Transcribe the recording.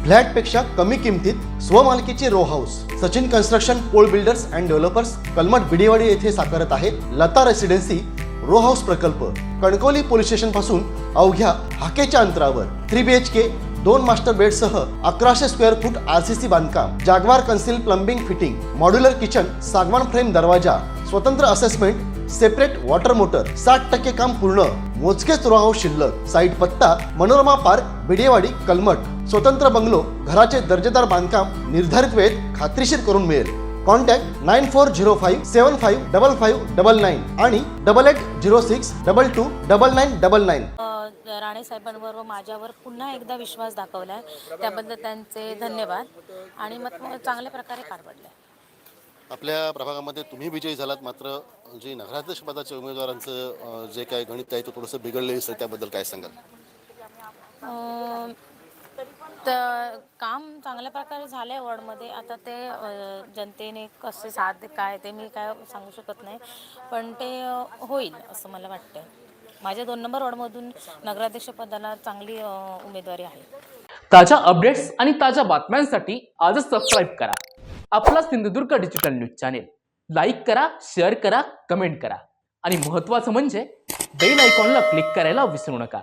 फ्लॅटपेक्षा कमी किमतीत स्वमालकीचे row house Sachin construction Pol builders and developers Kalmath Bidewadi येथे साकारत आहे लता रेसिडेन्सी रो हाऊस प्रकल्प। कणकवली पोलीस स्टेशन पासून अवघ्या हाकेच्या अंतरावर 3 BHK 2 मास्टर बेड सह 1100 स्क्वेअर फूट RCC बांधकाम, जागवार concealed plumbing fitting, modular kitchen, सागवान फ्रेम दरवाजा, स्वतंत्र असेसमेंट, सेपरेट वॉटर मोटर, 60% काम पूर्ण, मोजकेच रो हाऊस शिल्लक। साईट पत्ता मनोरमा पार्क बिडेवाडी कलमठ। स्वतंत्र बंगलो, घराचे दर्जेदार बांधकाम निर्धारित वेळेत खात्रीशीर करून मिळेल। कॉन्टॅक्ट 9405755599 आणि 8806229999। राणे साहेबांवर व माझ्यावर पुन्हा एकदा विश्वास दाखवलाय, त्याबद्दल त्यांचे धन्यवाद आणि मग चांगल्या प्रकारे पार पडले। आपल्या प्रभागामध्ये तुम्ही विजयी झालात, मात्र जे नगराध्यक्ष पदाच्या उमेदवारांचं जे काही गणित आहे तो थोडंसं बिघडलेलं आहे, त्याबद्दल काय सांगाल? तर काम चांगल्या प्रकारे झालं आहे वॉर्डमध्ये। आता ते जनतेने कसे साथ काय ते मी काय सांगू शकत नाही, पण ते होईल असं मला वाटतं। माझ्या 2 नंबर वॉर्डमधून नगराध्यक्ष पदाला चांगली उमेदवारी आहे। ताज्या अपडेट्स आणि ताज्या बातम्यांसाठी आजच सबस्क्राईब करा आपला Sindhudurg digital news channel. Like करा, शेअर करा, कमेंट करा आणि महत्त्वाचं म्हणजे बेल आयकॉनला क्लिक करायला विसरू नका।